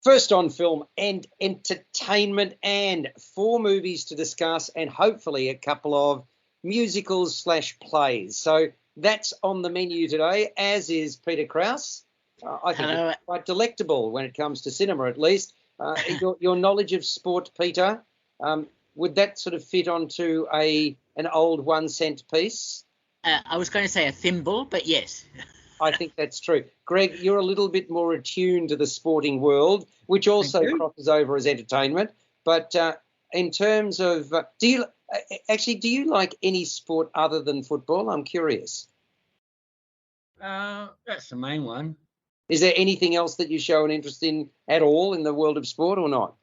First on film and entertainment, and 4 movies to discuss, and hopefully a couple of musicals / plays. So that's on the menu today, as is Peter Krause. I think Hello. it's quite delectable when it comes to cinema, at least. Your knowledge of sport, Peter, would that sort of fit onto an old 1-cent piece? I was going to say a thimble, but yes. I think that's true. Greg, you're a little bit more attuned to the sporting world, which also crosses over as entertainment. But in terms of, do you like any sport other than football? I'm curious. That's the main one. Is there anything else that you show an interest in at all in the world of sport or not?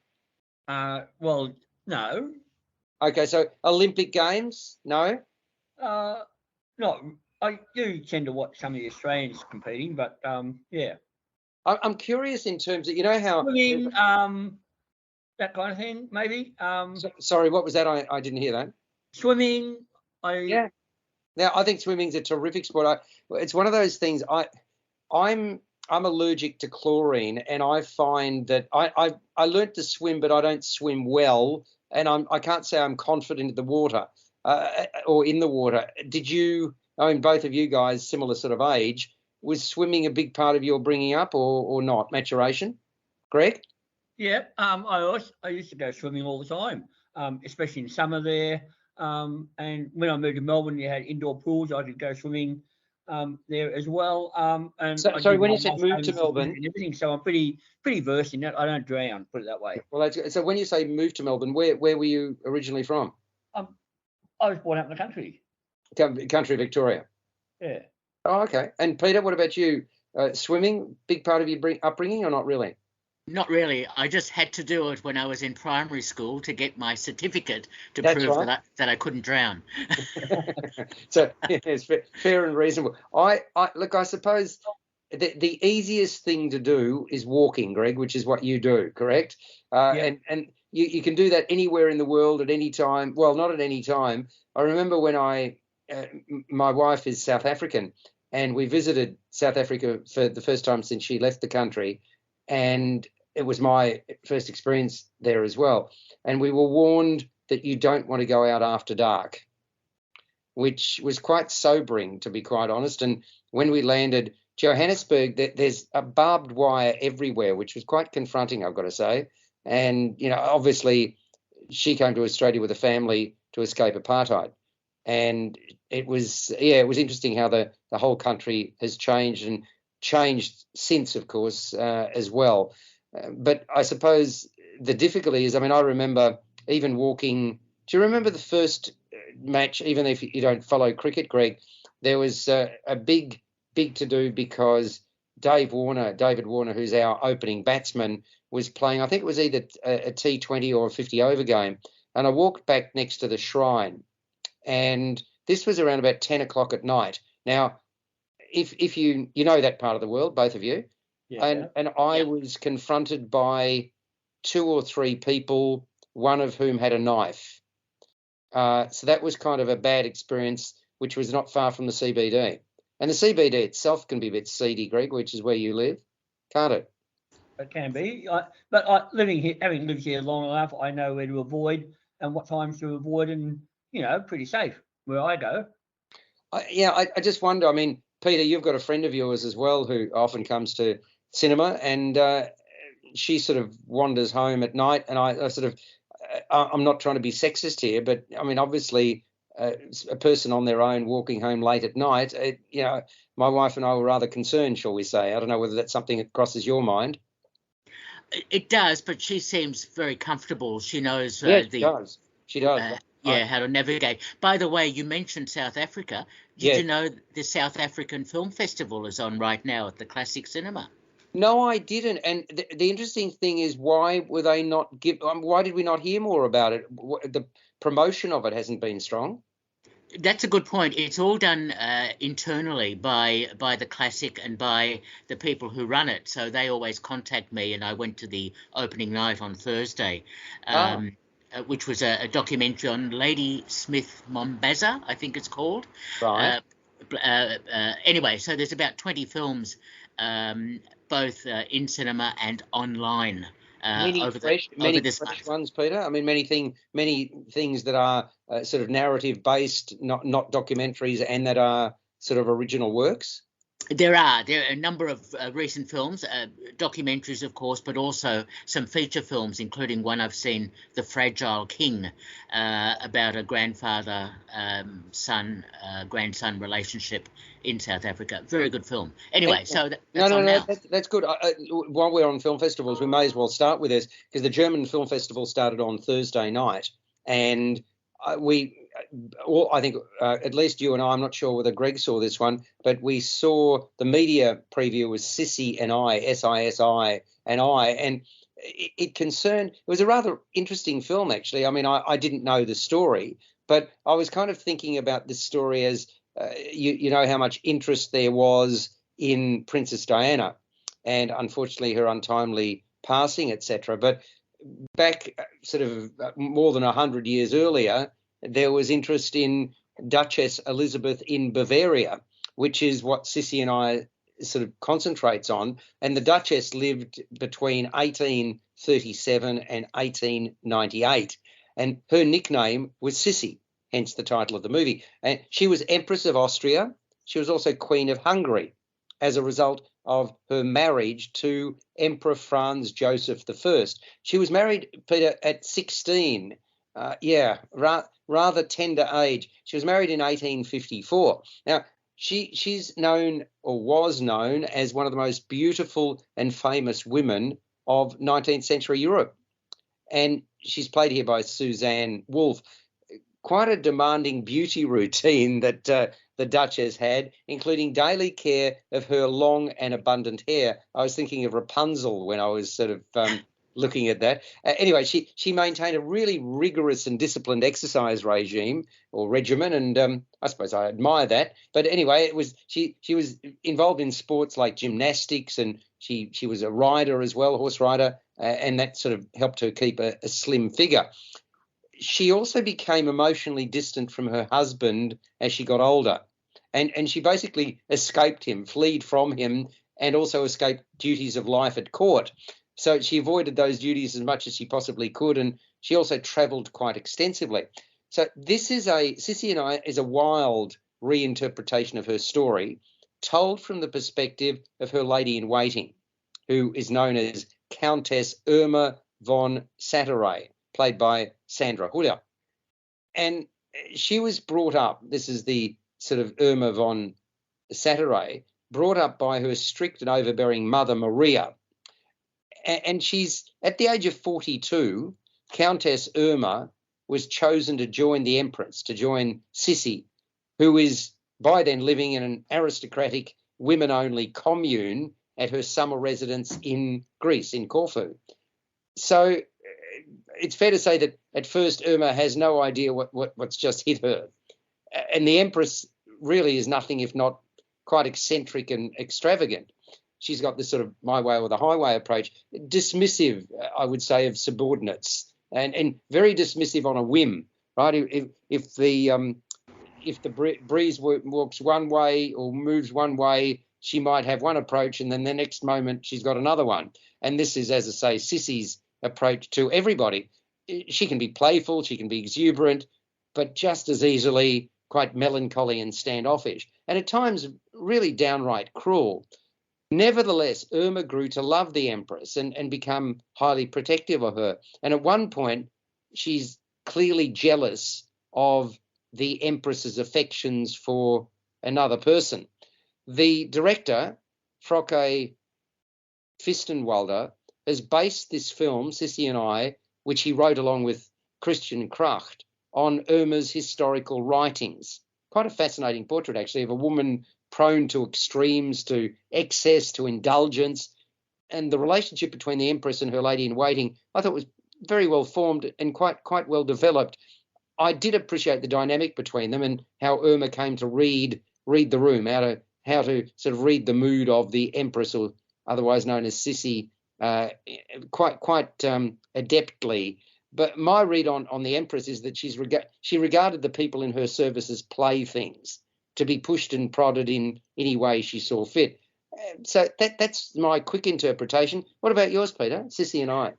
Well, no. Okay, so Olympic Games, no? Not. I do tend to watch some of the Australians competing, but yeah. I'm curious in terms of, you know how swimming, that kind of thing, maybe. Sorry, what was that? I didn't hear that. Swimming. Yeah. Now I think swimming's a terrific sport. It's one of those things. I'm allergic to chlorine, and I find that I learnt to swim, but I don't swim well, and I can't say I'm confident in the water or in the water. Did you? I mean, both of you guys, similar sort of age. Was swimming a big part of your bringing up, or not? Maturation, Greg? Yeah. I used to go swimming all the time, especially in summer there. And when I moved to Melbourne, you had indoor pools. I could go swimming there as well. And sorry, when you said move to Melbourne, and everything, so I'm pretty versed in that. I don't drown, put it that way. Well, that's good. So when you say move to Melbourne, where were you originally from? I was born out in the country. Country Victoria. Yeah. Oh, okay. And Peter, what about you? Swimming, big part of your upbringing, or not really? Not really. I just had to do it when I was in primary school to get my certificate to That's prove right. that I couldn't drown. So it's fair and reasonable. I suppose the easiest thing to do is walking, Greg, which is what you do, correct? Yeah. And you can do that anywhere in the world at any time. Well, not at any time. I remember when my wife is South African, and we visited South Africa for the first time since she left the country, and it was my first experience there as well. And we were warned that you don't want to go out after dark, which was quite sobering, to be quite honest. And when we landed Johannesburg, there's a barbed wire everywhere, which was quite confronting, I've got to say. And, you know, obviously she came to Australia with a family to escape apartheid. And it was interesting how the whole country has changed, and changed since, of course, as well. But I suppose the difficulty is, I mean, I remember even walking. Do you remember the first match, even if you don't follow cricket, Greg? There was a big to do because David Warner, who's our opening batsman, was playing, I think it was either a T20 or a 50 over game. And I walked back next to the shrine, and this was around about 10 o'clock at night. Now, if you know that part of the world, both of you, and I was confronted by 2 or 3 people, one of whom had a knife. So that was kind of a bad experience, which was not far from the CBD. And the CBD itself can be a bit seedy, Greg, which is where you live, can't it? It can be. But living here, having lived here long enough, I know where to avoid and what times to avoid, and, you know, pretty safe where I go. I just wonder, I mean, Peter, you've got a friend of yours as well who often comes to cinema, and she sort of wanders home at night, and I'm not trying to be sexist here, but I mean, obviously a person on their own walking home late at night, you know, my wife and I were rather concerned, shall we say. I don't know whether that's something that crosses your mind. It does, but she seems very comfortable. She knows She does. How to navigate. By the way, you mentioned South Africa. Did you know the South African Film Festival is on right now at the Classic Cinema? No, I didn't. And the interesting thing is, why were they not why did we not hear more about it? The promotion of it hasn't been strong. That's a good point. It's all done internally by the Classic and by the people who run it. So they always contact me, and I went to the opening night on Thursday. Which was a documentary on Lady Smith Mombasa, I think it's called. Right. Anyway, so there's about 20 films both in cinema and online over this fresh month. ones, Peter. I mean, many things that are sort of narrative based, not documentaries, and that are sort of original works. There are a number of recent films, documentaries, of course, but also some feature films, including one I've seen, The Fragile King, about a grandson relationship in South Africa. Very good film. Anyway, so that's on now. That's good. While we're on film festivals, we may as well start with this, because the German Film Festival started on Thursday night, and I think at least you and I, I'm not sure whether Greg saw this one, but we saw the media preview was Sissy and I, S-I-S-I and I, and it was a rather interesting film, actually. I mean, I didn't know the story, but I was kind of thinking about this story as, you know, how much interest there was in Princess Diana and unfortunately her untimely passing, etc. But back sort of more than 100 years earlier, there was interest in Duchess Elizabeth in Bavaria, which is what Sissy and I sort of concentrates on. And the Duchess lived between 1837 and 1898. And her nickname was Sissy, hence the title of the movie. And she was Empress of Austria. She was also Queen of Hungary as a result of her marriage to Emperor Franz Joseph I. She was married, Peter, at 16. Rather tender age. She was married in 1854. Now, she's known, or was known, as one of the most beautiful and famous women of 19th century Europe. And she's played here by Suzanne Wolff. Quite a demanding beauty routine that the Duchess had, including daily care of her long and abundant hair. I was thinking of Rapunzel when I was sort of looking at that. Anyway, she maintained a really rigorous and disciplined exercise regime or regimen, and I suppose I admire that. But anyway, she was involved in sports like gymnastics, and she was a rider as well, horse rider, and that sort of helped her keep a slim figure. She also became emotionally distant from her husband as she got older, and she basically escaped him, fled from him, and also escaped duties of life at court. So she avoided those duties as much as she possibly could, and she also travelled quite extensively. So this is Sissy and I is a wild reinterpretation of her story, told from the perspective of her lady-in-waiting, who is known as Countess Irma von Satteray, played by Sandra Huller. And she was brought up, this is the sort of Irma von Satteray, brought up by her strict and overbearing mother, Maria. And she's, at the age of 42, Countess Irma was chosen to join the Empress, to join Sissy, who is by then living in an aristocratic women-only commune at her summer residence in Greece, in Corfu. So it's fair to say that at first Irma has no idea what's just hit her. And the Empress really is nothing if not quite eccentric and extravagant. She's got this sort of my way or the highway approach, dismissive, I would say, of subordinates, and very dismissive on a whim, right? If the breeze walks one way or moves one way, she might have one approach, and then the next moment she's got another one. And this is, as I say, Sissy's approach to everybody. She can be playful, she can be exuberant, but just as easily quite melancholy and standoffish, and at times really downright cruel. Nevertheless, Irma grew to love the Empress and become highly protective of her. And at one point, she's clearly jealous of the Empress's affections for another person. The director, Frocke Fistenwalder, has based this film, Sissy and I, which he wrote along with Christian Kracht, on Irma's historical writings. Quite a fascinating portrait, actually, of a woman prone to extremes, to excess, to indulgence. And the relationship between the Empress and her lady-in-waiting, I thought was very well formed and quite well developed. I did appreciate the dynamic between them and how Irma came to read the room, how to sort of read the mood of the Empress, or otherwise known as Sissy, quite adeptly. But my read on the Empress is that she regarded the people in her service as playthings, to be pushed and prodded in any way she saw fit. So that's my quick interpretation. What about yours, Peter? Sissy and I.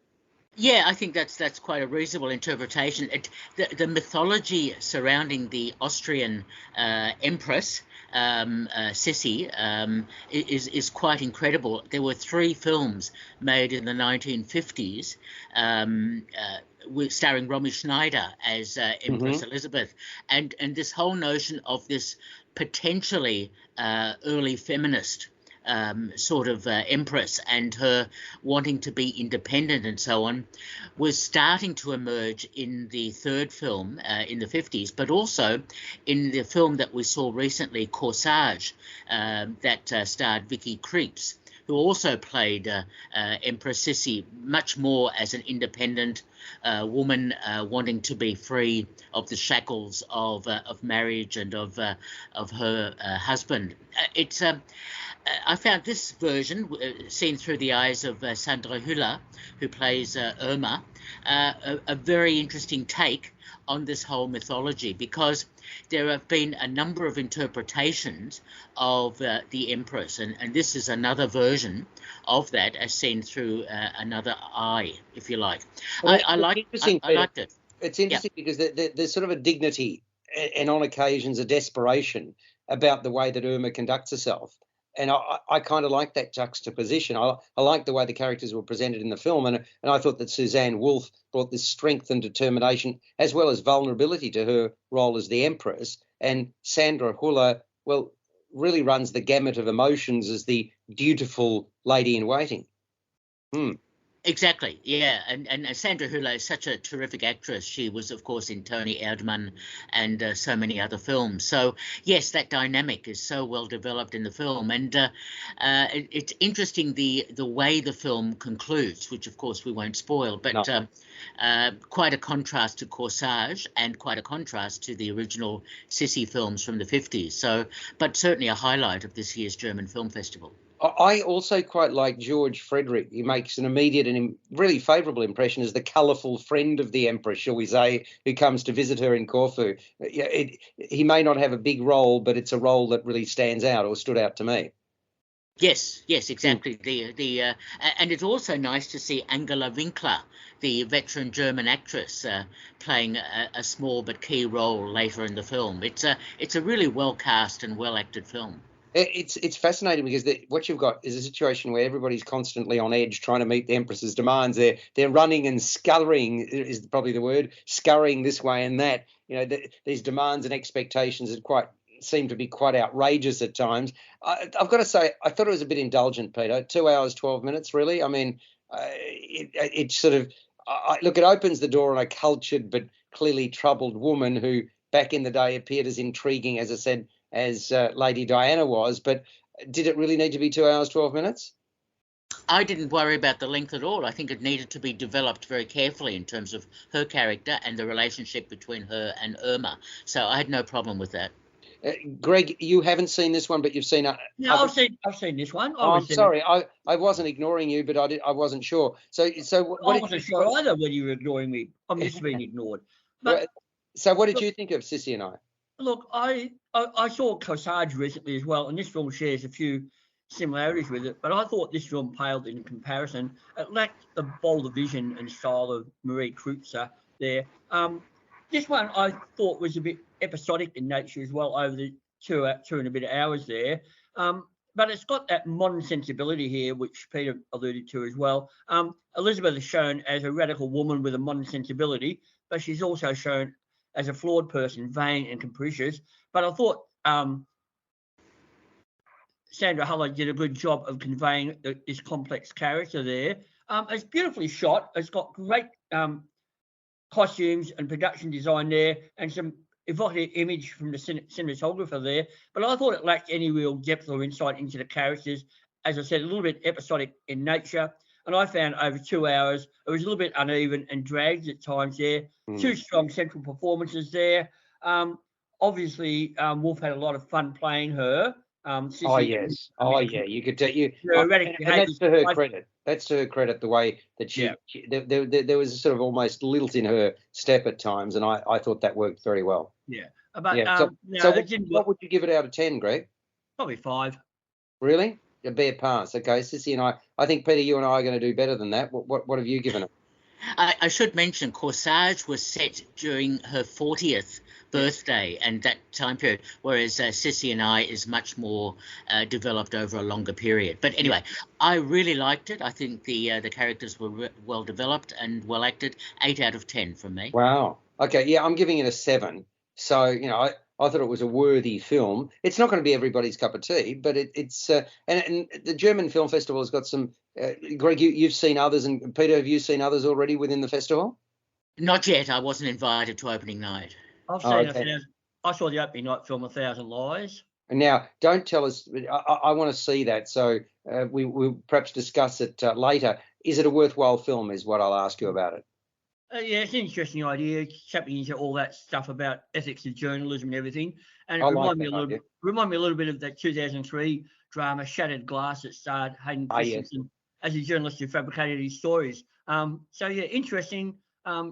Yeah, I think that's quite a reasonable interpretation. The mythology surrounding the Austrian empress, Sissi, is quite incredible. There were 3 films made in the 1950s, starring Romy Schneider as Empress Elizabeth, and this whole notion of this potentially early feminist sort of empress, and her wanting to be independent and so on, was starting to emerge in the 3rd film in the 50s, but also in the film that we saw recently, Corsage, that starred Vicky Krieps, who also played Empress Sissi, much more as an independent woman wanting to be free of the shackles of marriage and of her husband. I found this version, seen through the eyes of Sandra Hüller, who plays Irma, a very interesting take on this whole mythology, because there have been a number of interpretations of the Empress, and this is another version of that, as seen through another eye, if you like. Well, I liked it. It's interesting because there's sort of a dignity and on occasions a desperation about the way that Irma conducts herself. And I kind of like that juxtaposition. I like the way the characters were presented in the film, and I thought that Suzanne Wolf brought this strength and determination as well as vulnerability to her role as the Empress. And Sandra Hüller, well, really runs the gamut of emotions as the dutiful lady in waiting. Exactly, yeah, and Sandra Hüller is such a terrific actress. She was, of course, in Tony Erdmann and so many other films. So, yes, that dynamic is so well developed in the film, and it's interesting the way the film concludes, which, of course, we won't spoil, but quite a contrast to Corsage and quite a contrast to the original Sissi films from the 50s. So, but certainly a highlight of this year's German Film Festival. I also quite like George Frederick. He makes an immediate and really favourable impression as the colourful friend of the Empress, shall we say, who comes to visit her in Corfu. He may not have a big role, but it's a role that really stands out or stood out to me. Yes, exactly. And it's also nice to see Angela Winkler, the veteran German actress, playing a small but key role later in the film. It's a really well cast and well acted film. It's fascinating because what you've got is a situation where everybody's constantly on edge trying to meet the Empress's demands. They're running and scurrying is probably the word, scurrying this way and that. These demands and expectations that seem to be quite outrageous at times. I've got to say, I thought it was a bit indulgent, Peter. 2 hours, 12 minutes, really. I mean, it sort of look. It opens the door on a cultured but clearly troubled woman who back in the day appeared as intriguing, as I said, as Lady Diana was, but did it really need to be 2 hours, 12 minutes? I didn't worry about the length at all. I think it needed to be developed very carefully in terms of her character and the relationship between her and Irma. So I had no problem with that. Greg, you haven't seen this one, but you've seen. No, I've seen this one. I'm sorry, I wasn't ignoring you, but I wasn't sure. So I wasn't sure either whether you were ignoring me. I'm just being ignored. But so what did you think of Sissy and I? Look, I saw Corsage recently as well, and this film shares a few similarities with it, but I thought this film paled in comparison. It lacked the bolder vision and style of Marie Kreutzer there. This one I thought was a bit episodic in nature as well over the two and a bit hours there. But it's got that modern sensibility here, which Peter alluded to as well. Elizabeth is shown as a radical woman with a modern sensibility, but she's also shown as a flawed person, vain and capricious. But I thought Sandra Hüller did a good job of conveying this complex character there. It's beautifully shot. It's got great costumes and production design there, and some evocative image from the cinematographer there. But I thought it lacked any real depth or insight into the characters. As I said, a little bit episodic in nature. And I found over 2 hours, it was a little bit uneven and dragged at times there. Two strong central performances there. Obviously, Wolf had a lot of fun playing her. Sissy, yeah, you could tell you. And that's to her credit. That's to her credit, the way that there was a sort of almost lilt in her step at times, and I thought that worked very well. Yeah. But what would you give it out of 10, Greg? Probably 5. Really? a bare pass. Okay, Sissy and I think, Peter, you and I are going to do better than that. What have you given it? I should mention Corsage was set during her 40th birthday and that time period, whereas Sissy and I is much more developed over a longer period. But anyway, I really liked it. I think the characters were well developed and well acted. 8 out of 10 from me. Wow. Okay, yeah, I'm giving it a 7. So, I thought it was a worthy film. It's not going to be everybody's cup of tea, but it's and the German Film Festival has got some. Greg, you've seen others, and Peter, have you seen others already within the festival? Not yet. I wasn't invited to opening night. I've seen I saw the opening night film, 1,000 Lies. And now, don't tell us. I want to see that, so we'll perhaps discuss it later. Is it a worthwhile film? Is what I'll ask you about it. Yeah, it's an interesting idea, tapping into all that stuff about ethics of journalism and everything. And it I reminded like me a little bit of that 2003 drama Shattered Glass that starred Hayden Christensen as a journalist who fabricated his stories. So yeah, interesting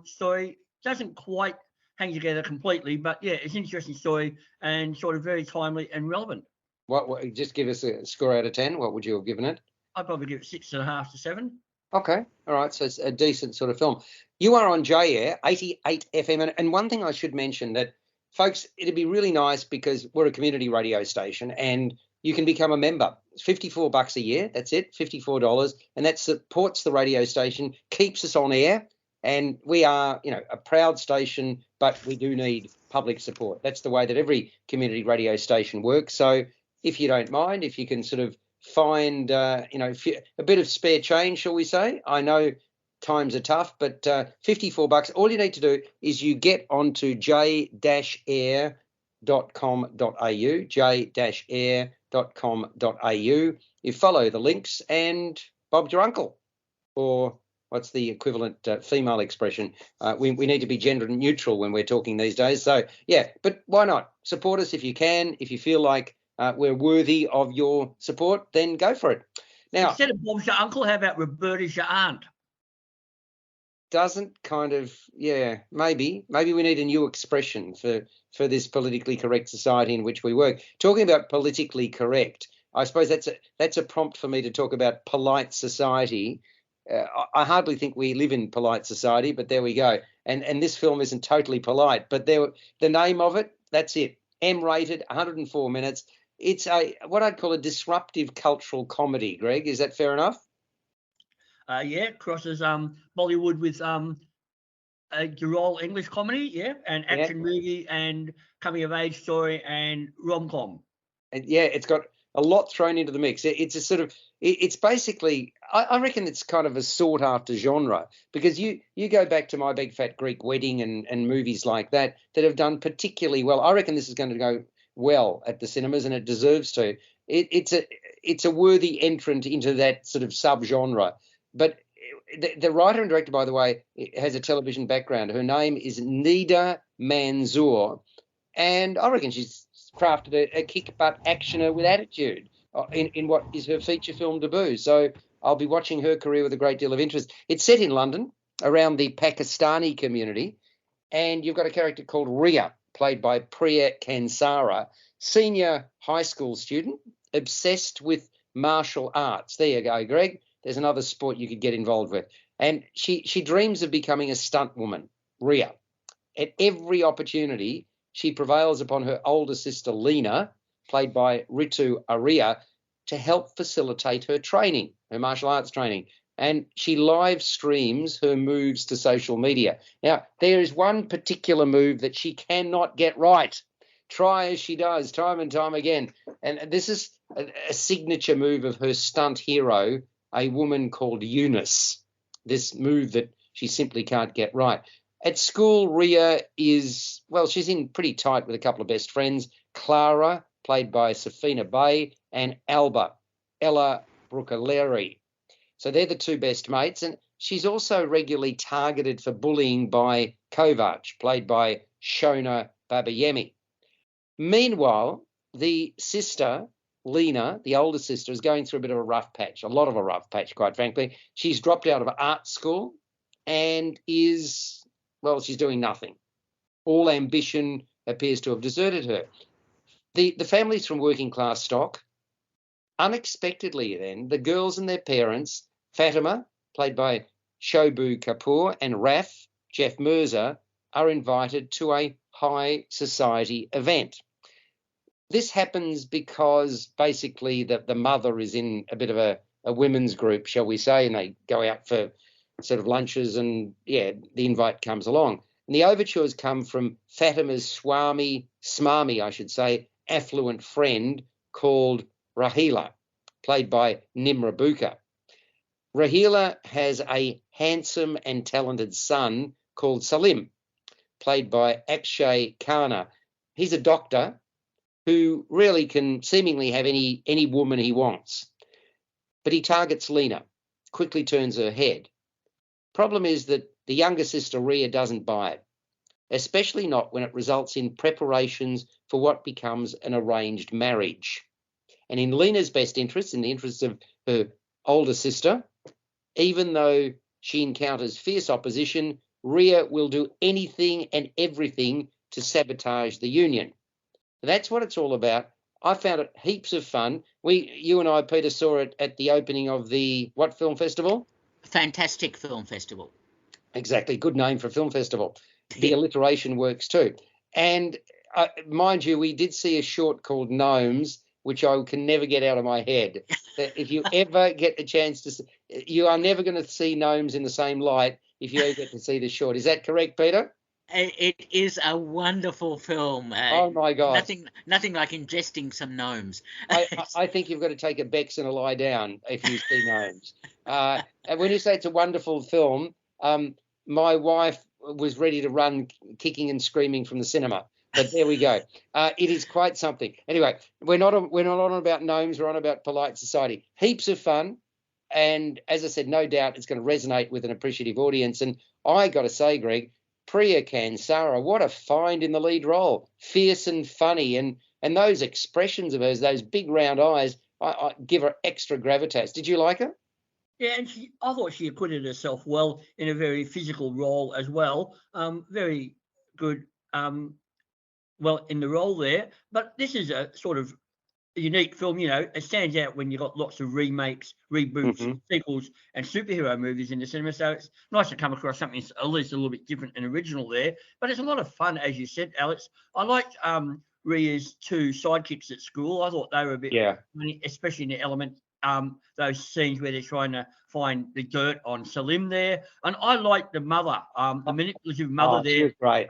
story. Doesn't quite hang together completely, but yeah, it's an interesting story and sort of very timely and relevant. What just give us a score out of 10? What would you have given it? I'd probably give it 6.5 to 7. Okay, all right, so it's a decent sort of film. You are on J-Air, 88 FM, and one thing I should mention that, folks, it'd be really nice because we're a community radio station and you can become a member. It's $54 a year, that's it, $54, and that supports the radio station, keeps us on air, and we are, a proud station, but we do need public support. That's the way that every community radio station works. So if you don't mind, if you can sort of find a bit of spare change, shall we say? I know times are tough, but $54. All you need to do is you get onto j-air.com.au, j-air.com.au. You follow the links, and Bob's your uncle, or what's the equivalent female expression? We need to be gender neutral when we're talking these days. So yeah, but why not support us if you can? If you feel like we're worthy of your support, then go for it. Now, instead of Bob's your uncle, how about Roberta's your aunt? Doesn't kind of, maybe we need a new expression for this politically correct society in which we work. Talking about politically correct, I suppose that's a prompt for me to talk about polite society. I hardly think we live in polite society, but there we go. And this film isn't totally polite, but the name of it, that's it. M-rated, 104 minutes. It's what I'd call a disruptive cultural comedy, Greg. Is that fair enough? Yeah, crosses Bollywood with a Gerol English comedy, and action movie and coming of age story and rom-com. And yeah, it's got a lot thrown into the mix. It's a sort of, it's basically, I reckon it's kind of a sought after genre, because you go back to My Big Fat Greek Wedding and movies like that have done particularly well. I reckon this is going to go well at the cinemas, and it deserves to. It's a worthy entrant into that sort of subgenre. But the writer and director, by the way, has a television background. Her name is Nida Manzoor, and I reckon she's crafted a kick-butt actioner with attitude in what is her feature film debut. So I'll be watching her career with a great deal of interest. It's set in London, around the Pakistani community, and you've got a character called Ria, played by Priya Kansara, senior high school student, obsessed with martial arts. There you go, Greg. There's another sport you could get involved with. And she dreams of becoming a stunt woman, Ria. At every opportunity, she prevails upon her older sister, Lena, played by Ritu Arya, to help facilitate her training, her martial arts training. And she live streams her moves to social media. Now, there is one particular move that she cannot get right. Try as she does, time and time again. And this is a signature move of her stunt hero, a woman called Eunice, this move that she simply can't get right. At school, Ria is, she's in pretty tight with a couple of best friends, Clara, played by Safina Bay, and Alba, Ella Brucaleri. So they're the two best mates, and she's also regularly targeted for bullying by Kovac, played by Shona Babayemi. Meanwhile, the sister, Lena, the older sister, is going through a bit of a rough patch, quite frankly. She's dropped out of art school and she's doing nothing. All ambition appears to have deserted her. The family's from working class stock. Unexpectedly then, the girls and their parents, Fatima, played by Shobu Kapoor, and Raf, Jeff Mirza, are invited to a high society event. This happens because basically the mother is in a bit of a women's group, shall we say, and they go out for sort of lunches, and yeah, the invite comes along. And the overtures come from Fatima's smarmy, I should say, affluent friend called Rahila, played by Nimra Buka. Rahila has a handsome and talented son called Salim, played by Akshay Khanna. He's a doctor who really can seemingly have any woman he wants. But he targets Lena, quickly turns her head. Problem is that the younger sister Ria doesn't buy it, especially not when it results in preparations for what becomes an arranged marriage. And in Lena's best interest, in the interests of her older sister, even though she encounters fierce opposition, Ria will do anything and everything to sabotage the union. That's what it's all about. I found it heaps of fun. You and I, Peter, saw it at the opening of the what film festival? Fantastic Film Festival. Exactly. Good name for a film festival. The alliteration works too. And mind you, we did see a short called Gnomes, which I can never get out of my head. If you ever get a chance to, you are never going to see Gnomes in the same light if you ever get to see the short. Is that correct, Peter? It is a wonderful film. Oh my God! Nothing like ingesting some gnomes. I think you've got to take a Bex and a lie down if you see Gnomes. And when you say it's a wonderful film, my wife was ready to run, kicking and screaming from the cinema. But there we go. It is quite something. Anyway, we're not on about gnomes. We're on about polite society. Heaps of fun, and as I said, no doubt it's going to resonate with an appreciative audience. And I got to say, Greg, Priya Kansara, what a find in the lead role. Fierce and funny, and those expressions of hers, those big round eyes, I give her extra gravitas. Did you like her? Yeah, and I thought she acquitted herself well in a very physical role as well. Very good, well, in the role there. But this is a sort of unique film, it stands out when you've got lots of remakes, reboots, sequels, and superhero movies in the cinema. So it's nice to come across something at least a little bit different and original there. But it's a lot of fun, as you said, Alex. I liked Ria's two sidekicks at school. I thought they were a bit funny, especially in the element, those scenes where they're trying to find the dirt on Salim there. And I liked the mother, the manipulative mother there. She was great.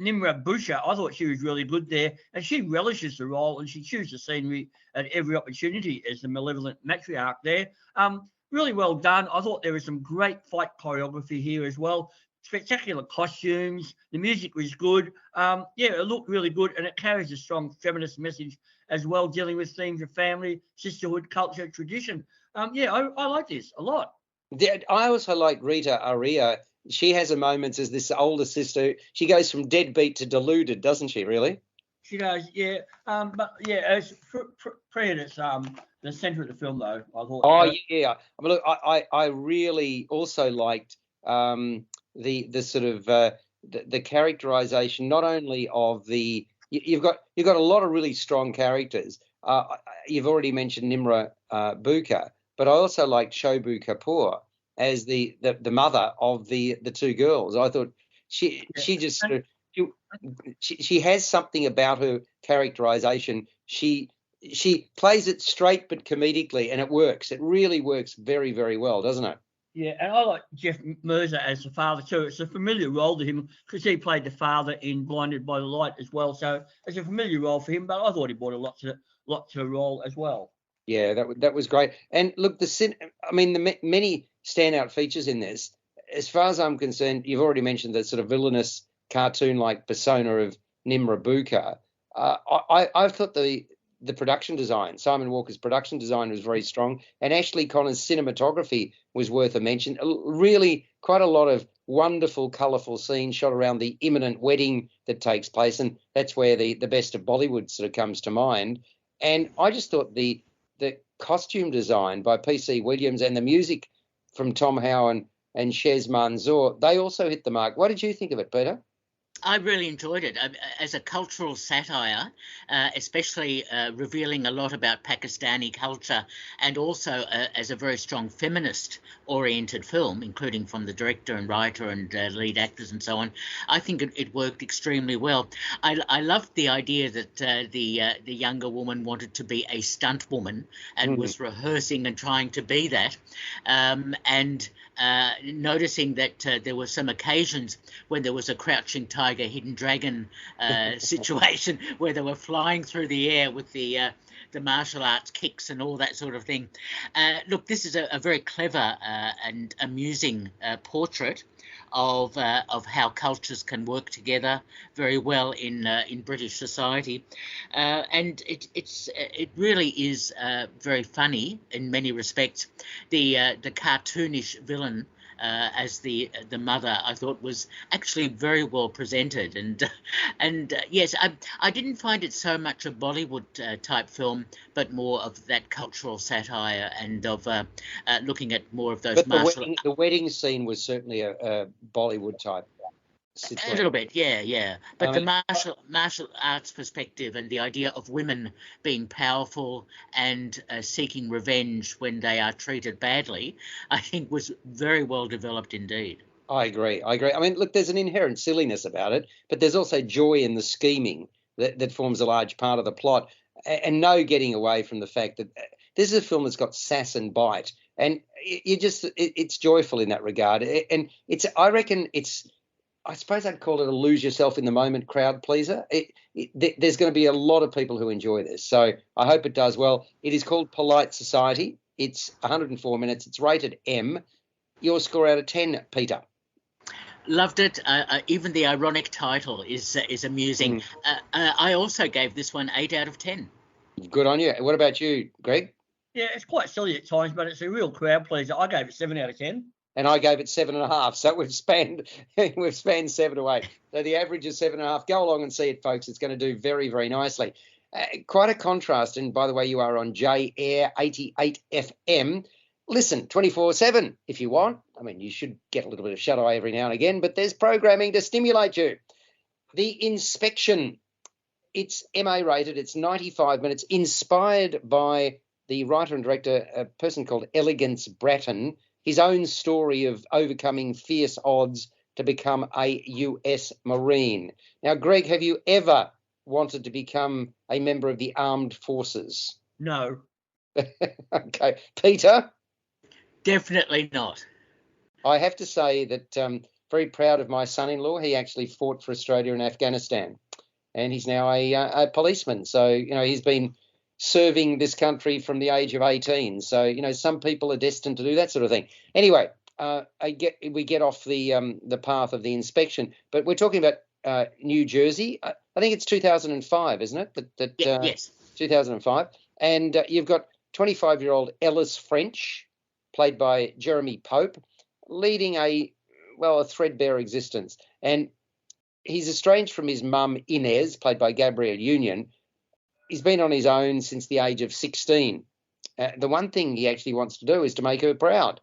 Nimra Busha, I thought she was really good there. And she relishes the role, and she chews the scenery at every opportunity as the malevolent matriarch there. Really well done. I thought there was some great fight choreography here as well. Spectacular costumes. The music was good. It looked really good, and it carries a strong feminist message as well, dealing with themes of family, sisterhood, culture, tradition. I like this a lot. I also like Rita Aria. She has a moment as this older sister. She goes from deadbeat to deluded, doesn't she, really? She does, yeah. As it's the centre of the film, though, I thought. Oh, yeah. I mean, look, I really also liked the sort of the characterization, not only of the you've got a lot of really strong characters. You've already mentioned Nimra Buka, but I also liked Shobu Kapoor as the mother of the two girls. I thought she just sort of, she has something about her characterization. She plays it straight but comedically, and it works. It really works very, very well, doesn't it? Yeah, and I like Jeff Mirza as the father too. It's a familiar role to him because he played the father in Blinded by the Light as well. So it's a familiar role for him, but I thought he brought a lot to the role as well. Yeah, that was great. And look, the many standout features in this. As far as I'm concerned, you've already mentioned the sort of villainous cartoon-like persona of Nimra Buka. I thought the production design, Simon Walker's production design, was very strong, and Ashley Connor's cinematography was worth a mention. Really quite a lot of wonderful, colourful scenes shot around the imminent wedding that takes place, and that's where the best of Bollywood sort of comes to mind. And I just thought the costume design by P.C. Williams and the music from Tom Howe and Shez Manzoor, they also hit the mark. What did you think of it, Peter? I really enjoyed it as a cultural satire, especially revealing a lot about Pakistani culture, and also as a very strong feminist-oriented film, including from the director and writer and lead actors and so on. I think it worked extremely well. I loved the idea that the younger woman wanted to be a stunt woman and was rehearsing and trying to be that, and noticing that there were some occasions when there was a crouching tiger, hidden dragon situation where they were flying through the air with the martial arts kicks and all that sort of thing. Look, this is a very clever and amusing portrait of how cultures can work together very well in British society, and it really is very funny in many respects. The cartoonish villain as the mother, I thought, was actually very well presented, and yes, I didn't find it so much a Bollywood type film, but more of that cultural satire and of looking at more of those But martial. the wedding scene was certainly a Bollywood type A situation. little bit, yeah. But I the mean, martial arts perspective and the idea of women being powerful and seeking revenge when they are treated badly, I think was very well developed indeed. I agree. I mean, look, there's an inherent silliness about it, but there's also joy in the scheming that forms a large part of the plot, and no getting away from the fact that this is a film that's got sass and bite, and it's joyful in that regard. And I reckon I suppose I'd call it a lose yourself in the moment crowd pleaser. There's going to be a lot of people who enjoy this, so I hope it does well. It is called Polite Society. It's 104 minutes. It's rated M. Your score out of 10, Peter? Loved it. Even the ironic title is amusing. I also gave this one 8 out of 10. Good on you. What about you, Greg? Yeah, it's quite silly at times, but it's a real crowd pleaser. I gave it 7 out of 10. And I gave it 7.5. So we've spanned 7 to 8. So the average is 7.5. Go along and see it, folks. It's going to do very, very nicely. Quite a contrast. And by the way, you are on J Air 88 FM. Listen 24/7 if you want. I mean, you should get a little bit of shut eye every now and again, but there's programming to stimulate you. The Inspection. It's MA rated. It's 95 minutes. Inspired by the writer and director, a person called Elegance Bratton. His own story of overcoming fierce odds to become a US Marine. Now, Greg, have you ever wanted to become a member of the armed forces? No. Okay. Peter? Definitely not. I have to say that very proud of my son-in-law. He actually fought for Australia in Afghanistan, and he's now a policeman. So, he's been serving this country from the age of 18. So, some people are destined to do that sort of thing. Anyway, we get off the path of the Inspection, but we're talking about New Jersey. I think it's 2005, isn't it? Yes. 2005. And you've got 25-year-old Ellis French, played by Jeremy Pope, leading a threadbare existence. And he's estranged from his mum, Inez, played by Gabrielle Union. He's been on his own since the age of 16. The one thing he actually wants to do is to make her proud.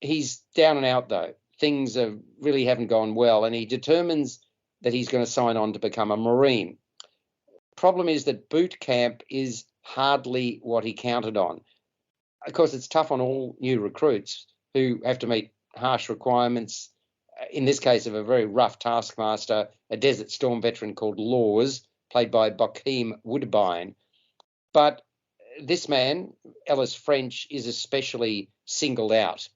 He's down and out, though. Things really haven't gone well, and he determines that he's going to sign on to become a Marine. Problem is that boot camp is hardly what he counted on. Of course, it's tough on all new recruits who have to meet harsh requirements, in this case of a very rough taskmaster, a Desert Storm veteran called Laws, played by Bokeem Woodbine. But this man, Ellis French, is especially singled out.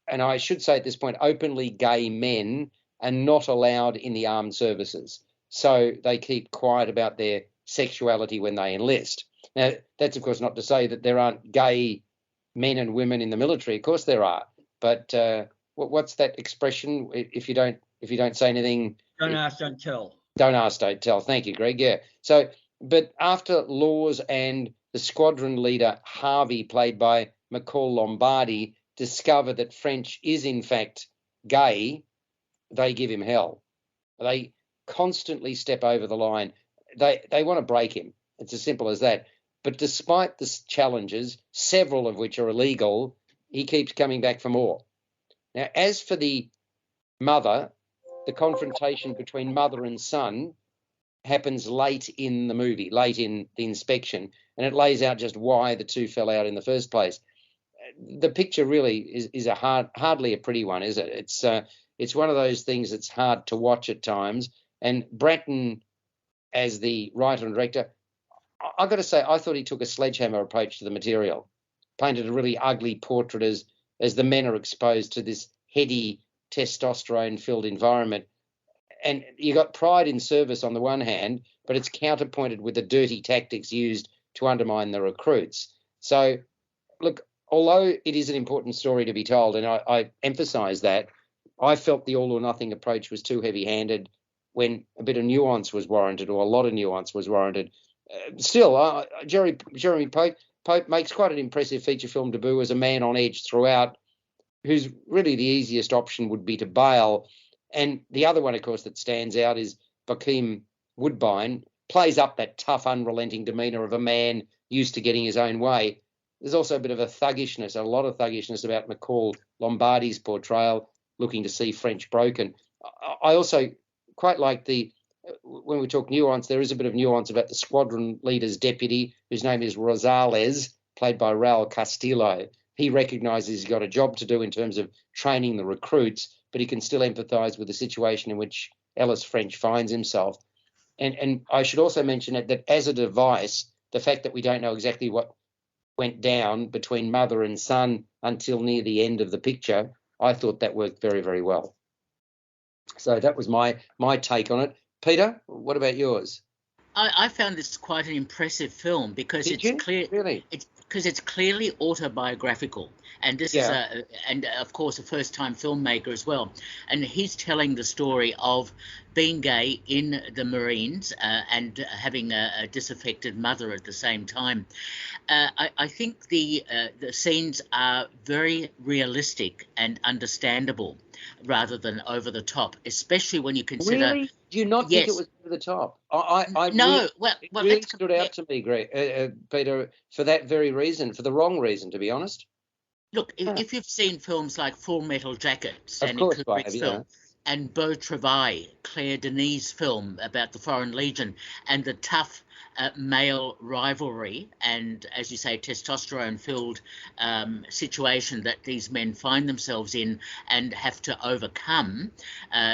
And I should say at this point, openly gay men are not allowed in the armed services. So they keep quiet about their sexuality when they enlist. Now, that's, of course, not to say that there aren't gay men and women in the military. Of course there are. But what's that expression? If you don't say anything... Don't ask, don't tell. Don't ask, don't tell. Thank you, Greg. Yeah. So, but after Laws and the squadron leader, Harvey, played by McCall Lombardi, discover that French is, in fact, gay, they give him hell. They constantly step over the line. They want to break him. It's as simple as that. But despite the challenges, several of which are illegal, he keeps coming back for more. Now, as for the mother, the confrontation between mother and son happens late in the movie, late in the inspection, and it lays out just why the two fell out in the first place. The picture really is hardly a pretty one, is it? It's one of those things that's hard to watch at times. And Bratton, as the writer and director, I've got to say, I thought he took a sledgehammer approach to the material, painted a really ugly portrait as the men are exposed to this heady, testosterone-filled environment. And you got pride in service on the one hand, but it's counterpointed with the dirty tactics used to undermine the recruits. So, look, although it is an important story to be told, and I emphasise that, I felt the all-or-nothing approach was too heavy-handed when a bit of nuance was warranted, or a lot of nuance was warranted. Still, Jeremy Pope makes quite an impressive feature film debut as a man on edge throughout, who's really the easiest option would be to bail. And the other one, of course, that stands out is Bokeem Woodbine, plays up that tough, unrelenting demeanour of a man used to getting his own way. There's also a bit of a thuggishness, a lot of thuggishness about McCall Lombardi's portrayal, looking to see French broken. I also quite like when we talk nuance, there is a bit of nuance about the squadron leader's deputy, whose name is Rosales, played by Raul Castillo. He recognises he's got a job to do in terms of training the recruits, but he can still empathise with the situation in which Ellis French finds himself. And I should also mention that as a device, the fact that we don't know exactly what went down between mother and son until near the end of the picture, I thought that worked very, very well. So that was my take on it. Peter, what about yours? I found this quite an impressive film because Really? It's clearly autobiographical, and this is of course a first-time filmmaker as well, and he's telling the story of being gay in the Marines and having a disaffected mother at the same time. I think the scenes are very realistic and understandable rather than over the top, especially when you consider. Really? Do you not think it was over the top? It really stood out to me, Peter, for that very reason, for the wrong reason, to be honest. Look, if you've seen films like Full Metal Jacket, Stanley Kubrick's film, and Beau Travail, Claire Denis' film about the Foreign Legion, and the tough male rivalry and, as you say, testosterone-filled situation that these men find themselves in and have to overcome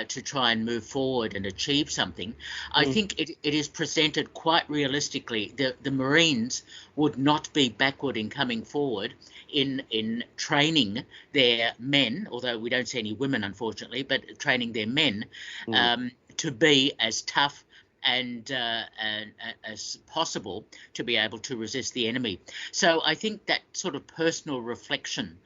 to try and move forward and achieve something, I think it is presented quite realistically. The Marines would not be backward in coming forward in training their men, although we don't see any women, unfortunately, but training their men to be as tough and as possible to be able to resist the enemy. So I think that sort of personal reflection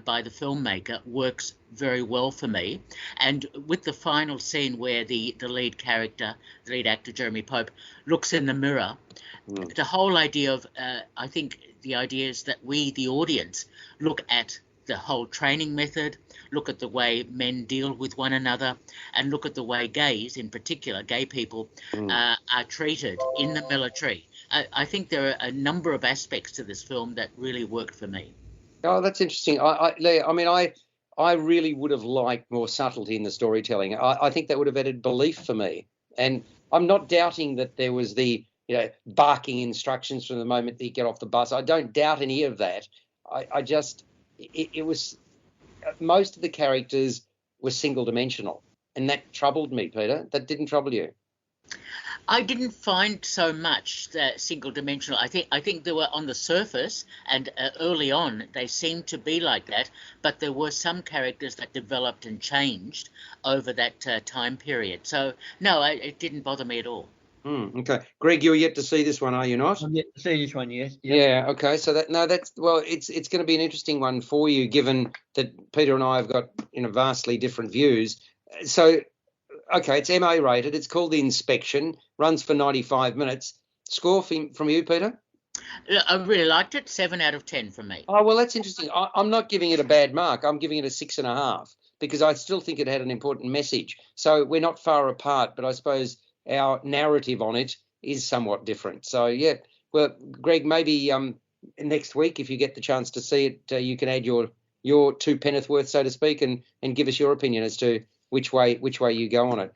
by the filmmaker works very well for me. And with the final scene where the lead character, the lead actor, Jeremy Pope, looks in the mirror, the whole idea of, I think the idea is that we, the audience, look at the whole training method, look at the way men deal with one another, and look at the way gays, in particular, gay people, are treated in the military. I think there are a number of aspects to this film that really worked for me. Oh, that's interesting. I really would have liked more subtlety in the storytelling. I think that would have added belief for me. And I'm not doubting that there was the barking instructions from the moment that you get off the bus. I don't doubt any of that. It was most of the characters were single dimensional, and that troubled me, Peter. That didn't trouble you? I didn't find so much that single dimensional. I think they were on the surface, and early on they seemed to be like that, but there were some characters that developed and changed over that time period. So no, it didn't bother me at all. Okay, Greg, you're yet to see this one, are you not? I'm yet to see this one, yes. Yeah. Okay. So it's going to be an interesting one for you, given that Peter and I have got vastly different views. So, okay, it's MA rated. It's called The Inspection. Runs for 95 minutes. Score from you, Peter? I really liked it. 7 out of 10 from me. Oh well, that's interesting. I'm not giving it a bad mark. I'm giving it a 6.5 because I still think it had an important message. So we're not far apart, but I suppose our narrative on it is somewhat different. So, yeah, well, Greg, maybe next week, if you get the chance to see it, you can add your two penneth worth, so to speak, and give us your opinion as to which way you go on it.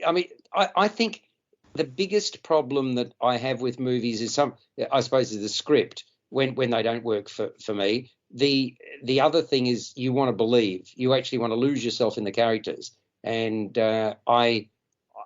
I mean, I think the biggest problem that I have with movies is I suppose, is the script when they don't work for me. The other thing is you want to believe. You actually want to lose yourself in the characters. And I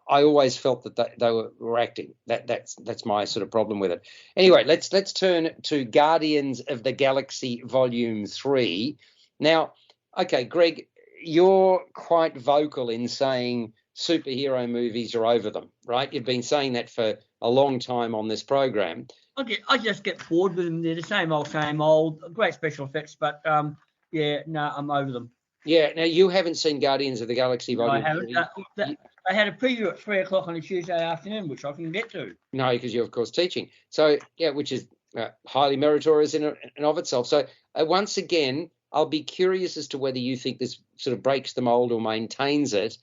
always felt that they were acting. That's my sort of problem with it. Anyway, let's turn to Guardians of the Galaxy Volume 3. Now, okay, Greg, you're quite vocal in saying superhero movies are over them, right? You've been saying that for a long time on this program. I just get bored with them. They're the same old. Great special effects, but I'm over them. Yeah. Now, you haven't seen Guardians of the Galaxy Volume 3. I had a preview at 3:00 on a Tuesday afternoon, which I can get to. No, because you're, of course, teaching. So, yeah, which is highly meritorious in and of itself. So, once again, I'll be curious as to whether you think this sort of breaks the mold or maintains it.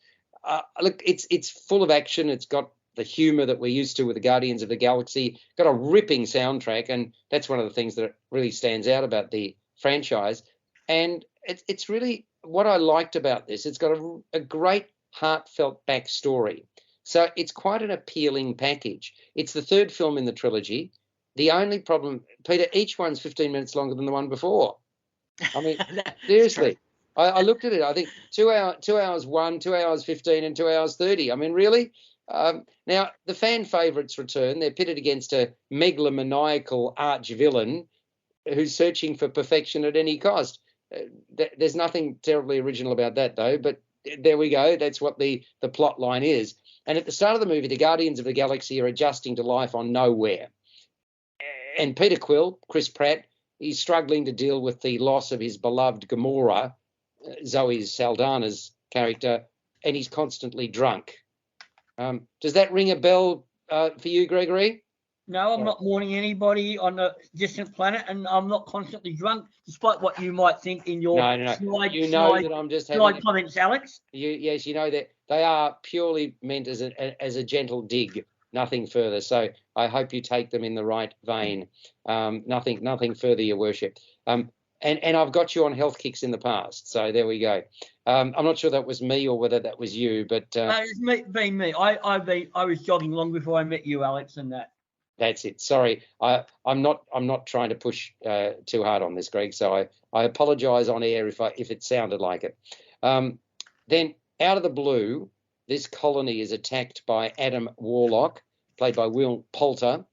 Look, it's full of action. It's got the humour that we're used to with the Guardians of the Galaxy. Got a ripping soundtrack, and that's one of the things that really stands out about the franchise. And it's really what I liked about this. It's got a great heartfelt backstory. So it's quite an appealing package. It's the third film in the trilogy. The only problem, Peter, each one's 15 minutes longer than the one before. I mean, seriously. I looked at it. I think 2 hours 1, 2 hours 15, and 2 hours 30. I mean, really? Now, the fan favourites return. They're pitted against a megalomaniacal arch-villain who's searching for perfection at any cost. There's nothing terribly original about that, though, but there we go. That's what the plot line is. And at the start of the movie, the Guardians of the Galaxy are adjusting to life on Nowhere. And Peter Quill, Chris Pratt, he's struggling to deal with the loss of his beloved Gamora, Zoe Saldana's character, and he's constantly drunk. Does that ring a bell for you, Gregory? No, I'm not mourning anybody on a distant planet, and I'm not constantly drunk, despite what you might think in your slide. You know that I'm just having comments, Alex. Yes, you know that they are purely meant as a gentle dig, nothing further. So I hope you take them in the right vein. Nothing further, Your Worship. And I've got you on health kicks in the past, so there we go. I'm not sure that was me or whether that was you, but it's me. I was jogging long before I met you, Alex, and that. That's it. Sorry, I'm not trying to push too hard on this, Greg. So I apologise on air if it sounded like it. Then out of the blue, this colony is attacked by Adam Warlock, played by Will Poulter,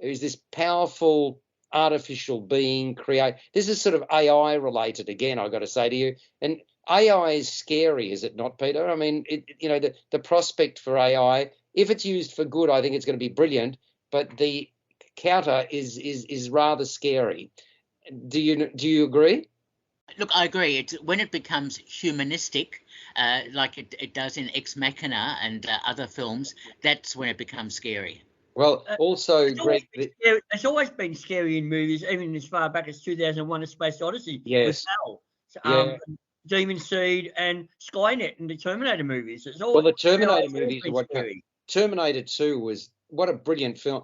who's this powerful artificial being This is sort of AI related again, I've got to say to you. And AI is scary, is it not, Peter? I mean, the prospect for AI, if it's used for good, I think it's going to be brilliant. But the counter is rather scary. Do you agree? Look, I agree. When it becomes humanistic, like it does in Ex Machina and other films, that's when it becomes scary. Well, also, Greg, it's always been scary in movies, even as far back as 2001: A Space Odyssey. Yes. Demon Seed and Skynet and the Terminator movies. The Terminator movies are what scary. Terminator 2 was. What a brilliant film.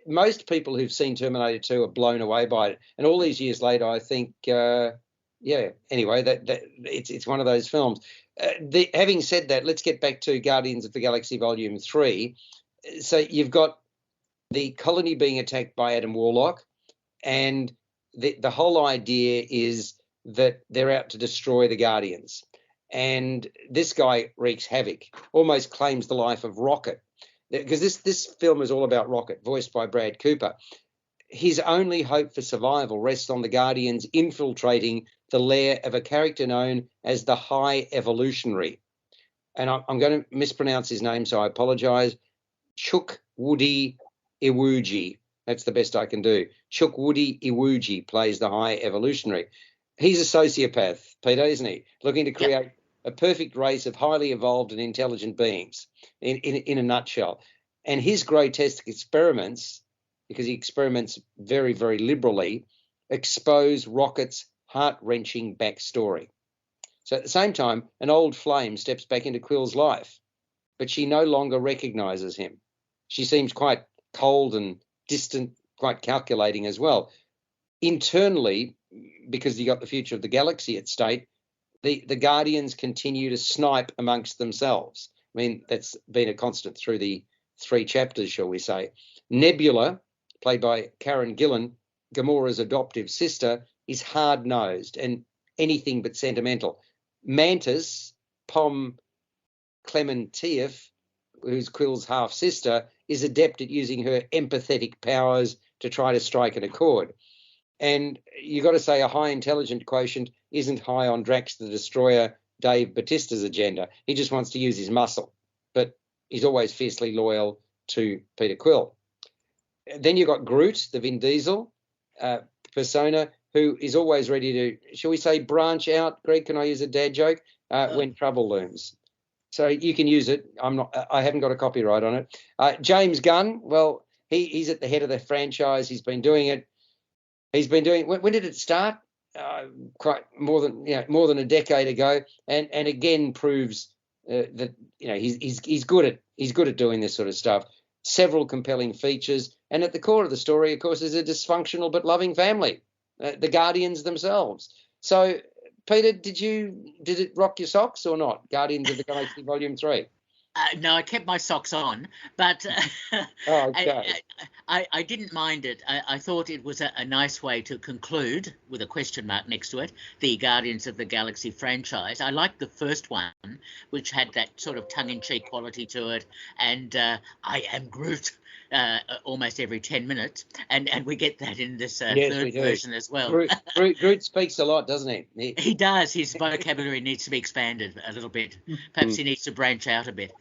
Most people who've seen Terminator 2 are blown away by it. And all these years later, I think, anyway, that it's one of those films. Having said that, let's get back to Guardians of the Galaxy Volume 3. So you've got the colony being attacked by Adam Warlock, and the whole idea is that they're out to destroy the Guardians. And this guy wreaks havoc, almost claims the life of Rocket, because this film is all about Rocket, voiced by Brad Cooper. His only hope for survival rests on the Guardians infiltrating the lair of a character known as the High Evolutionary. And I'm going to mispronounce his name, so I apologise. Chukwudi Iwuji. That's the best I can do. Chukwudi Iwuji plays the High Evolutionary. He's a sociopath, Peter, isn't he? Looking to create a perfect race of highly evolved and intelligent beings, in a nutshell. And his grotesque experiments, because he experiments very, very liberally, expose Rocket's heart-wrenching backstory. So at the same time, an old flame steps back into Quill's life, but she no longer recognises him. She seems quite cold and distant, quite calculating as well. Internally, because you got the future of the galaxy at stake, the Guardians continue to snipe amongst themselves. I mean, that's been a constant through the 3 chapters, shall we say. Nebula, played by Karen Gillan, Gamora's adoptive sister, is hard-nosed and anything but sentimental. Mantis, Pom Clementieff, who's Quill's half-sister, is adept at using her empathetic powers to try to strike an accord. And you got to say a high intelligent quotient isn't high on Drax the Destroyer, Dave Bautista's agenda. He just wants to use his muscle, but he's always fiercely loyal to Peter Quill. Then you've got Groot, the Vin Diesel persona, who is always ready to, shall we say, branch out. Greg, can I use a dad joke? When trouble looms. So you can use it. I haven't got a copyright on it. James Gunn, well, he's at the head of the franchise. He's been doing it. When did it start? Quite more than a decade ago, and again proves that he's good at doing this sort of stuff. Several compelling features, and at the core of the story, of course, is a dysfunctional but loving family, the Guardians themselves. So, Peter, did it rock your socks or not? Guardians of the Galaxy Volume 3. No, I kept my socks on, but okay. I didn't mind it. I thought it was a nice way to conclude, with a question mark next to it, the Guardians of the Galaxy franchise. I liked the first one, which had that sort of tongue-in-cheek quality to it, and I am Groot almost every 10 minutes, and we get that in this third version as well. Groot speaks a lot, doesn't he? He does. His vocabulary needs to be expanded a little bit. Perhaps he needs to branch out a bit.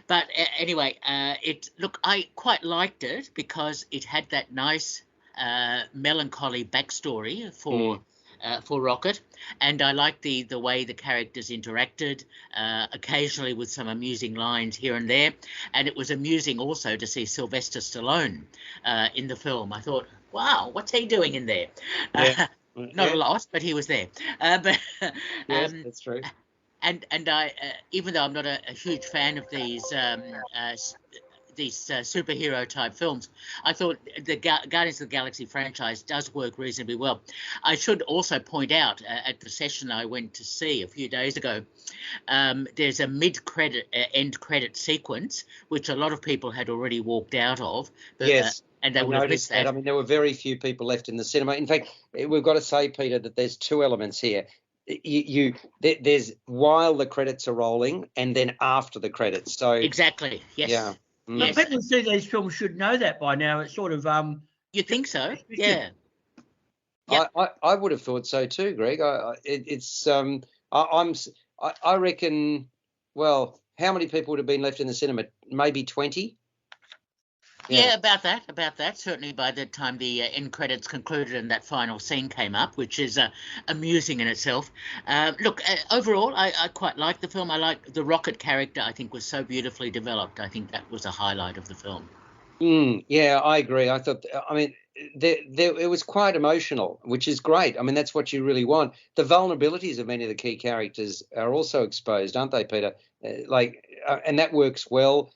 But anyway, I quite liked it because it had that nice melancholy backstory for Rocket, and I liked the way the characters interacted, occasionally with some amusing lines here and there. And it was amusing also to see Sylvester Stallone in the film. I thought, wow, what's he doing in there? Not a lot, but he was there. Yes, that's true. And I, even though I'm not a huge fan of these superhero type films, I thought the Guardians of the Galaxy franchise does work reasonably well. I should also point out at the session I went to see a few days ago, there's a end credit sequence, which a lot of people had already walked out of. But, yes. And they would have missed that. I mean, there were very few people left in the cinema. In fact, we've got to say, Peter, that there's 2 elements here. There's while the credits are rolling and then after the credits. So exactly, yes. Yeah. But people who see these films should know that by now. It's sort of You think so? Yeah. Yep. I would have thought so too, Greg. I reckon. Well, how many people would have been left in the cinema? Maybe 20. Yeah, about that. Certainly by the time the end credits concluded and that final scene came up, which is amusing in itself. Look, overall, I quite liked the film. I like the Rocket character. I think was so beautifully developed. I think that was a highlight of the film. Yeah, I agree. I thought, I mean, it was quite emotional, which is great. I mean, that's what you really want. The vulnerabilities of many of the key characters are also exposed, aren't they, Peter? And that works well.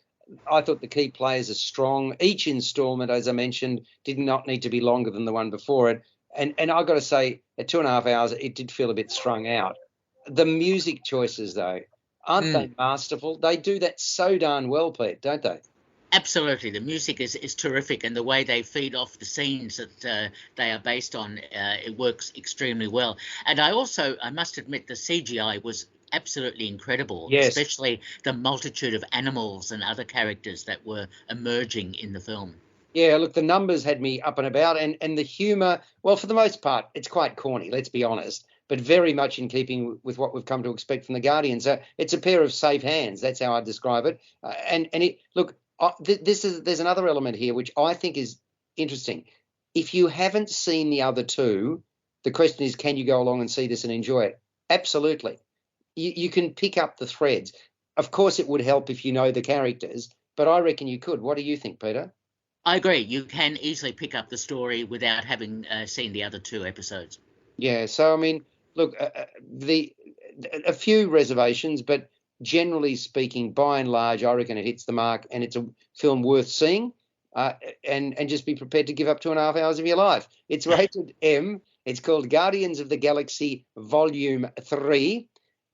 I thought the key players are strong. Each installment, as I mentioned, did not need to be longer than the one before it. And I've got to say, at 2.5 hours, it did feel a bit strung out. The music choices, though, aren't they masterful? They do that so darn well, Pete, don't they? Absolutely. The music is terrific, and the way they feed off the scenes that they are based on, it works extremely well. And I must admit, the CGI was absolutely incredible, yes. Especially the multitude of animals and other characters that were emerging in the film. Yeah, look, the numbers had me up and about, and the humour, well, for the most part, it's quite corny, let's be honest, but very much in keeping with what we've come to expect from the Guardians. It's a pair of safe hands, that's how I describe it. There's another element here which I think is interesting. If you haven't seen the other 2, the question is, can you go along and see this and enjoy it? Absolutely. You can pick up the threads. Of course, it would help if you know the characters, but I reckon you could. What do you think, Peter? I agree. You can easily pick up the story without having seen the other 2 episodes. Yeah. So, I mean, look, a few reservations, but generally speaking, by and large, I reckon it hits the mark, and it's a film worth seeing. And just be prepared to give up 2.5 hours of your life. It's rated M. It's called Guardians of the Galaxy Volume 3.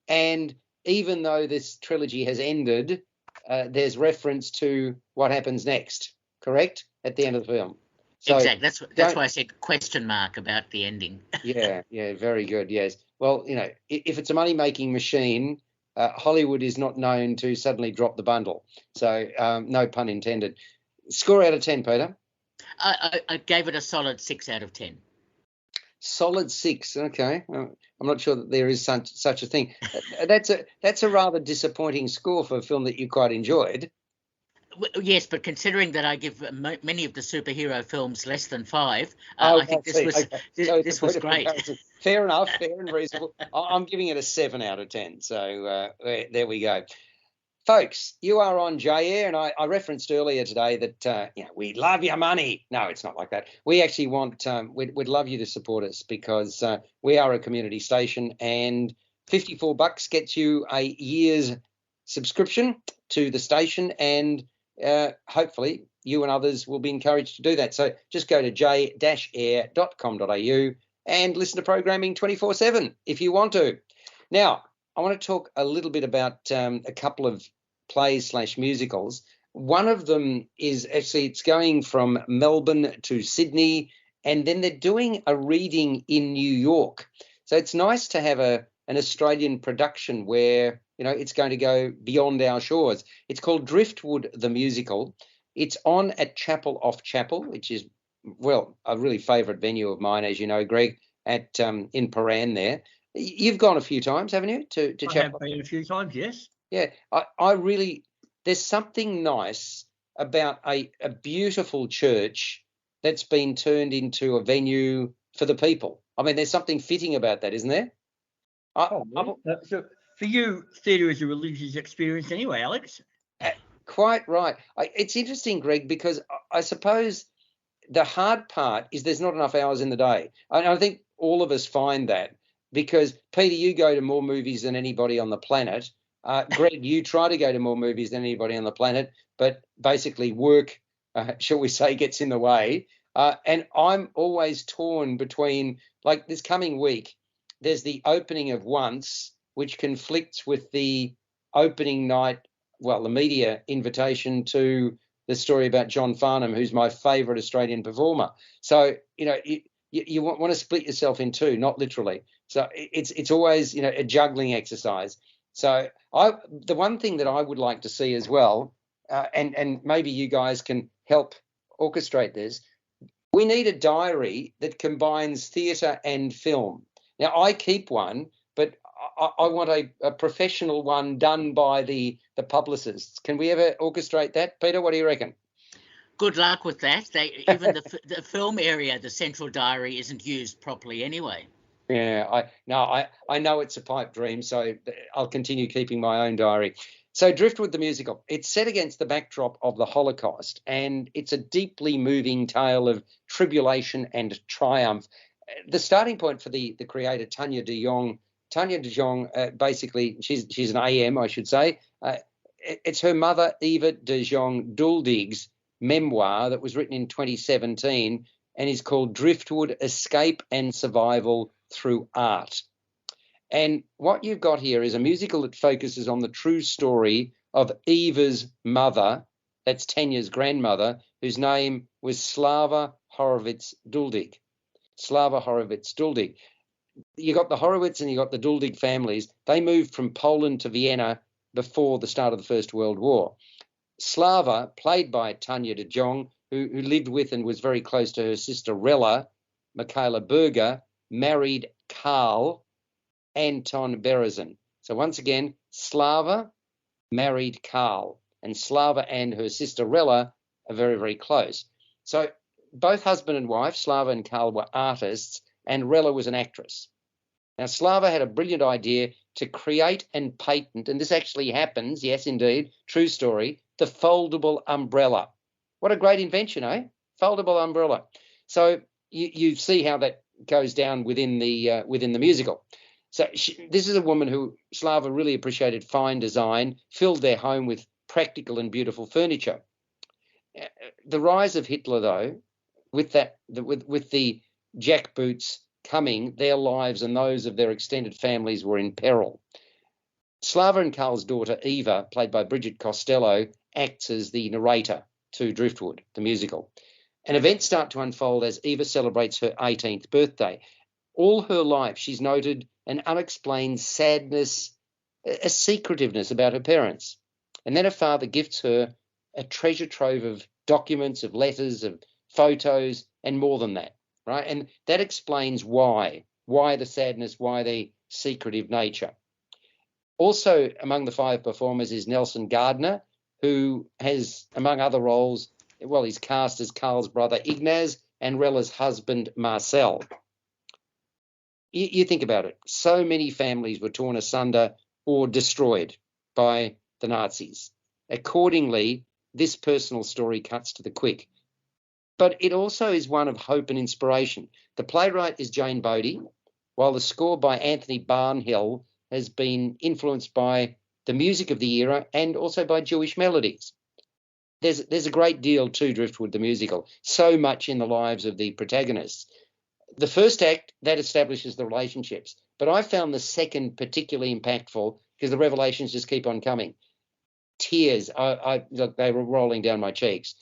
And even though this trilogy has ended, there's reference to what happens next, correct? At the end of the film. So exactly. That's why I said question mark about the ending. yeah, very good. Yes. Well, if it's a money-making machine, Hollywood is not known to suddenly drop the bundle. So no pun intended. Score out of 10, Peter. I gave it a solid 6 out of 10. Solid 6. Okay. I'm not sure that there is such a thing. That's a rather disappointing score for a film that you quite enjoyed. Yes, but considering that I give many of the superhero films less than 5, I think this was great. Fair enough, fair and reasonable. I'm giving it a 7 out of 10. So there we go. Folks, you are on J-Air, and I referenced earlier today that we love your money. No, it's not like that. We actually want, we'd love you to support us because we are a community station, and $54 gets you a year's subscription to the station, and hopefully you and others will be encouraged to do that. So just go to j-air.com.au and listen to programming 24/7 if you want to. Now, I want to talk a little bit about a couple of plays/musicals. One of them is actually, it's going from Melbourne to Sydney, and then they're doing a reading in New York. So it's nice to have an Australian production where, it's going to go beyond our shores. It's called Driftwood the Musical. It's on at Chapel off Chapel, which is, well, a really favourite venue of mine, as you know, Greg, at in Paran there. You've gone a few times, haven't you? To I Chapel? have been a few times, yes. Yeah, I really, there's something nice about a beautiful church that's been turned into a venue for the people. I mean, there's something fitting about that, isn't there? So for you, theatre is a religious experience anyway, Alex. Quite right. It's interesting, Greg, because I suppose the hard part is there's not enough hours in the day. I think all of us find that because, Peter, you go to more movies than anybody on the planet. Greg, you try to go to more movies than anybody on the planet, but basically work, shall we say, gets in the way. And I'm always torn between, like this coming week, there's the opening of Once, which conflicts with the opening night, well, the media invitation to the story about John Farnham, who's my favourite Australian performer. So, you want to split yourself in two, not literally. So it's always, a juggling exercise. So the one thing that I would like to see as well, and maybe you guys can help orchestrate this, we need a diary that combines theatre and film. Now, I keep one, but I want a professional one done by the publicists. Can we ever orchestrate that? Peter, what do you reckon? Good luck with that. Even the film area, the central diary, isn't used properly anyway. Yeah, I know it's a pipe dream, so I'll continue keeping my own diary. So Driftwood the Musical, it's set against the backdrop of the Holocaust, and it's a deeply moving tale of tribulation and triumph. The starting point for the creator, Tanya de Jong, basically, she's an AM, I should say. It's her mother, Eva de Jong Duldig's memoir that was written in 2017 and is called Driftwood, Escape and Survival Through Art. And what you've got here is a musical that focuses on the true story of Eva's mother, that's Tanya's grandmother, whose name was Slava Horowitz Duldig. Slava Horowitz Duldig. You got the Horowitz and you got the Duldig families. They moved from Poland to Vienna before the start of the First World War. Slava, played by Tanya de Jong, who lived with and was very close to her sister Rella, Michaela Berger, married Karl Anton Berezin. So once again, Slava married Karl, and Slava and her sister Rella are very, very close. So both husband and wife, Slava and Karl, were artists, and Rella was an actress. Now, Slava had a brilliant idea to create and patent, and this actually happens, yes, indeed, true story, the foldable umbrella. What a great invention, eh? Foldable umbrella. So you see how that goes down within the musical. So this is a woman who Slava really appreciated fine design, filled their home with practical and beautiful furniture. The rise of Hitler, though, with the jackboots coming, their lives and those of their extended families were in peril. Slava and Carl's daughter, Eva, played by Bridget Costello, acts as the narrator to Driftwood, the musical. And events start to unfold as Eva celebrates her 18th birthday. All her life, she's noted an unexplained sadness, a secretiveness about her parents. And then her father gifts her a treasure trove of documents, of letters, of photos, and more than that, right? And that explains why the sadness, why the secretive nature. Also among the 5 performers is Nelson Gardner, who has, among other roles, well, he's cast as Carl's brother Ignaz and Rella's husband Marcel. You think about it. So many families were torn asunder or destroyed by the Nazis. Accordingly, this personal story cuts to the quick. But it also is one of hope and inspiration. The playwright is Jane Bodie, while the score by Anthony Barnhill has been influenced by the music of the era and also by Jewish melodies. There's a great deal to Driftwood, the musical, so much in the lives of the protagonists. The first act, that establishes the relationships, but I found the second particularly impactful because the revelations just keep on coming. Tears, they were rolling down my cheeks.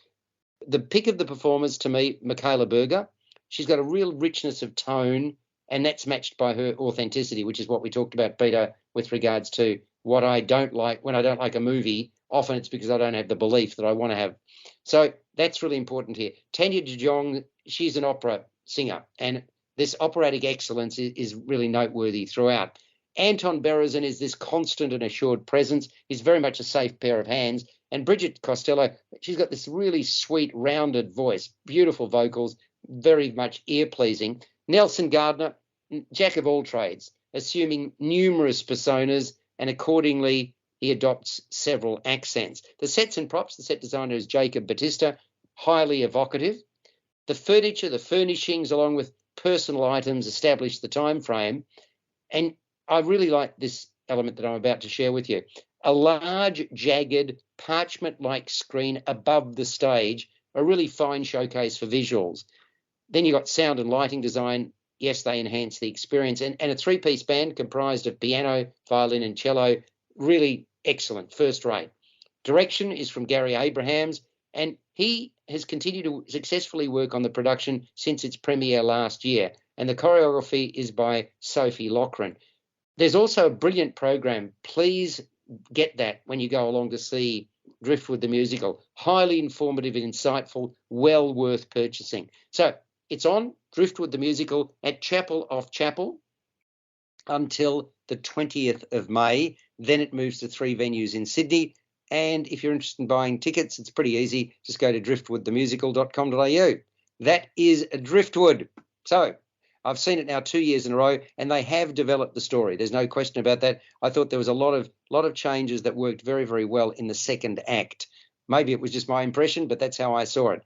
The pick of the performers to me, Michaela Berger, she's got a real richness of tone, and that's matched by her authenticity, which is what we talked about, Peter, with regards to what I don't like. When I don't like a movie, often it's because I don't have the belief that I want to have. So that's really important here. Tanya de Jong, she's an opera singer, and this operatic excellence is really noteworthy throughout. Anton Berezin is this constant and assured presence. He's very much a safe pair of hands. And Bridget Costello, she's got this really sweet, rounded voice, beautiful vocals, very much ear-pleasing. Nelson Gardner, jack of all trades, assuming numerous personas, and accordingly, he adopts several accents. The sets and props, the set designer is Jacob Batista, highly evocative. The furniture, the furnishings, along with personal items, establish the time frame. And I really like this element that I'm about to share with you. A large, jagged, parchment-like screen above the stage, a really fine showcase for visuals. Then you've got sound and lighting design. Yes, they enhance the experience. And a 3-piece band comprised of piano, violin, and cello. Really excellent, first rate. Direction is from Gary Abrahams, and he has continued to successfully work on the production since its premiere last year. And the choreography is by Sophie Lochran. There's also a brilliant program. Please get that when you go along to see Driftwood the musical. Highly informative and insightful, well worth purchasing. So it's on Driftwood the musical at Chapel off Chapel until the 20th of May. Then it moves to 3 venues in Sydney. And if you're interested in buying tickets, it's pretty easy. Just go to driftwoodthemusical.com.au. That is Driftwood. So I've seen it now 2 years in a row, and they have developed the story. There's no question about that. I thought there was a lot of changes that worked very, very well in the second act. Maybe it was just my impression, but that's how I saw it.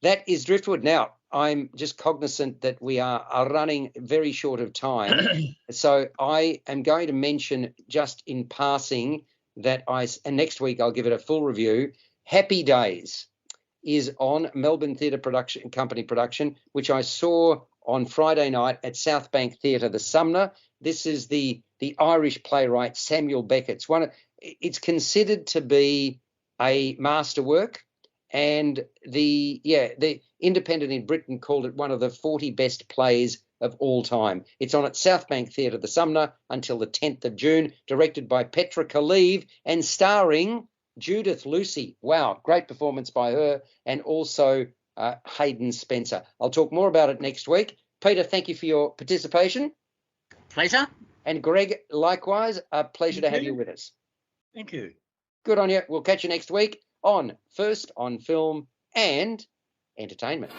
That is Driftwood. Now, I'm just cognizant that we are running very short of time. So I am going to mention just in passing that and next week I'll give it a full review. Happy Days is on Melbourne Theatre Company production, which I saw on Friday night at South Bank Theatre, the Sumner. This is the Irish playwright Samuel Beckett's one. It's considered to be a masterwork, and the Independent in Britain called it one of the 40 best plays of all time. It's on at South Bank Theatre, the Sumner, until the 10th of June, directed by Petra Kaliv and starring Judith Lucy. Wow, great performance by her, and also Hayden Spencer. I'll talk more about it next week. Peter, thank you for your participation. Pleasure. And Greg, likewise, a pleasure to have you with us. Thank you. Good on you. We'll catch you next week on First on Film and Entertainment.